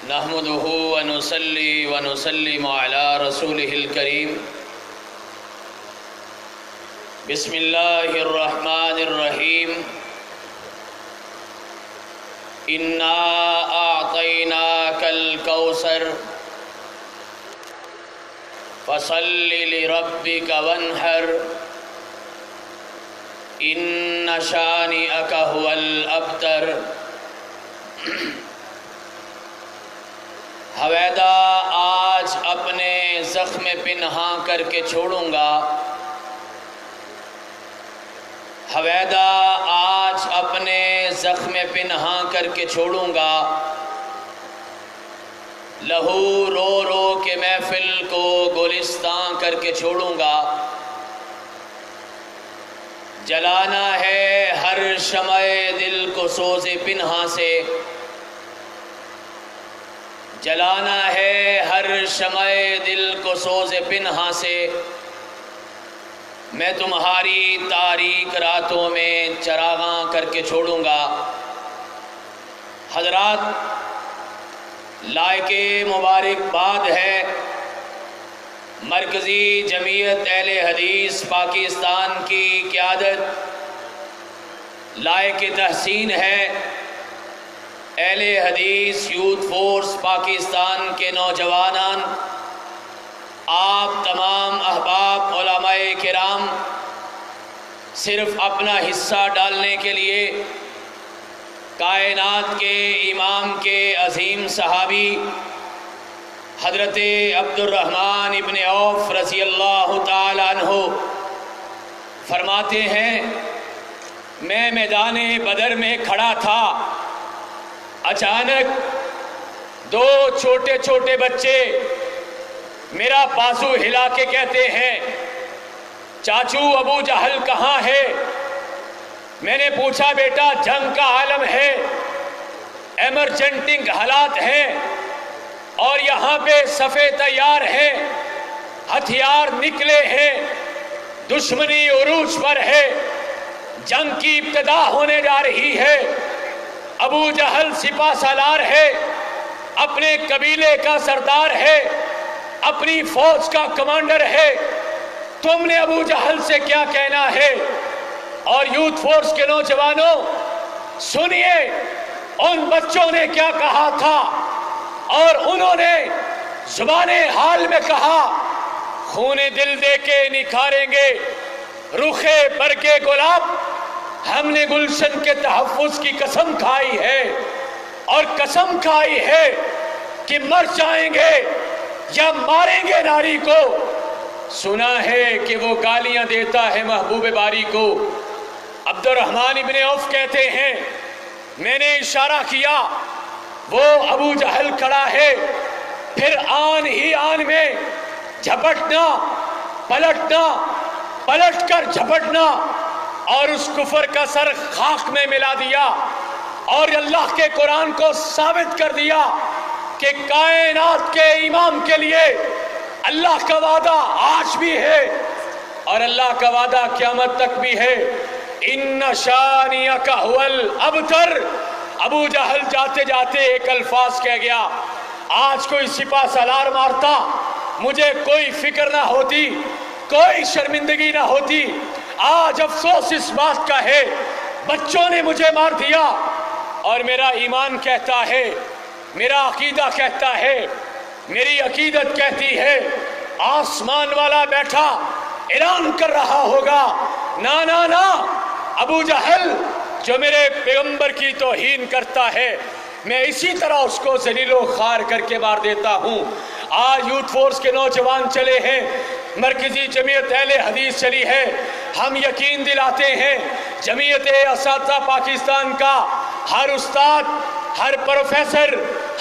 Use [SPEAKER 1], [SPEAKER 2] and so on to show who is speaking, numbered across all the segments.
[SPEAKER 1] نحمده ونصلي ونسلم على رسوله الكريم بسم الله الرحمن الرحيم إنا أعطيناك الكوثر فصل لربك وانحر إن شانئك هو الأبتر۔ حویدہ آج اپنے زخم پنہاں کر کے چھوڑوں گا، حویدہ آج اپنے زخم پنہاں کر کے چھوڑوں گا، لہو رو رو کے محفل کو گلستاں کر کے چھوڑوں گا، جلانا ہے ہر شمع دل کو سوز پنہاں سے، جلانا ہے ہر شمع دل کو سوز پنہاں سے، میں تمہاری تاریک راتوں میں چراغاں کر کے چھوڑوں گا۔ حضرات، لائق مبارکباد ہے مرکزی جمعیت اہل حدیث پاکستان کی قیادت، لائق تحسین ہے اہل حدیث یوتھ فورس پاکستان کے نوجوانان، آپ تمام احباب علماء کرام صرف اپنا حصہ ڈالنے کے لیے کائنات کے امام کے عظیم صحابی حضرت عبد الرحمن ابن عوف رضی اللہ تعالی عنہ فرماتے ہیں، میں میدان بدر میں کھڑا تھا، اچانک دو چھوٹے چھوٹے بچے میرا بازو ہلا کے کہتے ہیں، چاچو ابو جہل کہاں ہے؟ میں نے پوچھا، بیٹا جنگ کا عالم ہے، ایمرجنٹنگ حالات ہیں اور یہاں پہ صفے تیار ہیں، ہتھیار نکلے ہیں، دشمنی عروج پر ہے، جنگ کی ابتدا ہونے جا رہی ہے، ابو جہل سپہ سالار ہے، اپنے قبیلے کا سردار ہے، اپنی فوج کا کمانڈر ہے، تم نے ابو جہل سے کیا کہنا ہے؟ اور یوتھ فورس کے نوجوانوں سنیے ان بچوں نے کیا کہا تھا، اور انہوں نے زبان حال میں کہا، خون دل دے کے نکھاریں گے رخے برگے گلاب، ہم نے گلشن کے تحفظ کی قسم کھائی ہے اور قسم کھائی ہے کہ مر جائیں گے یا ماریں گے ناری کو۔ سنا ہے کہ وہ گالیاں دیتا ہے محبوب باری کو۔ عبد الرحمن ابن عوف کہتے ہیں، میں نے اشارہ کیا، وہ ابو جہل کھڑا ہے، پھر آن ہی آن میں جھپٹنا، پلٹ کر جھپٹنا اور اس کفر کا سر خاک میں ملا دیا، اور اللہ کے قرآن کو ثابت کر دیا کہ کائنات کے امام کے لیے اللہ کا وعدہ آج بھی ہے اور اللہ کا وعدہ قیامت تک بھی ہے، ان شانئک ھو الابتر۔ ابو جہل جاتے جاتے ایک الفاظ کہہ گیا، آج کوئی سپہ سالار مارتا مجھے کوئی فکر نہ ہوتی، کوئی شرمندگی نہ ہوتی، آج افسوس اس بات کا ہے بچوں نے مجھے مار دیا، اور میرا ایمان کہتا ہے، میرا عقیدہ کہتا ہے، میری عقیدت کہتی ہے، آسمان والا بیٹھا اعلان کر رہا ہوگا، نا نا نا، ابو جہل جو میرے پیغمبر کی توہین کرتا ہے میں اسی طرح اس کو ذلیل و خوار کر کے مار دیتا ہوں۔ آج یوتھ فورس کے نوجوان چلے ہیں، مرکزی جمعیت اہل حدیث چلی ہے، ہم یقین دلاتے ہیں جمعیت اساتذہ پاکستان کا ہر استاد، ہر پروفیسر،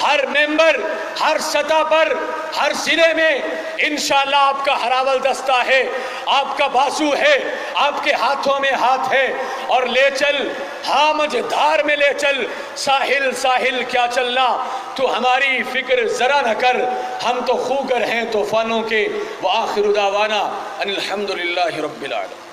[SPEAKER 1] ہر ممبر، ہر سطح پر، ہر ضلع میں انشاءاللہ آپ کا ہراول دستہ ہے، آپ کا بازو ہے، آپ کے ہاتھوں میں ہاتھ ہے، اور لے چل ہامج دھار میں لے چل، ساحل ساحل کیا چلنا، تو ہماری فکر ذرا نہ کر، ہم تو خوگر ہیں طوفانوں کے۔ وآخر دعوانا ان الحمدللہ رب العالمین۔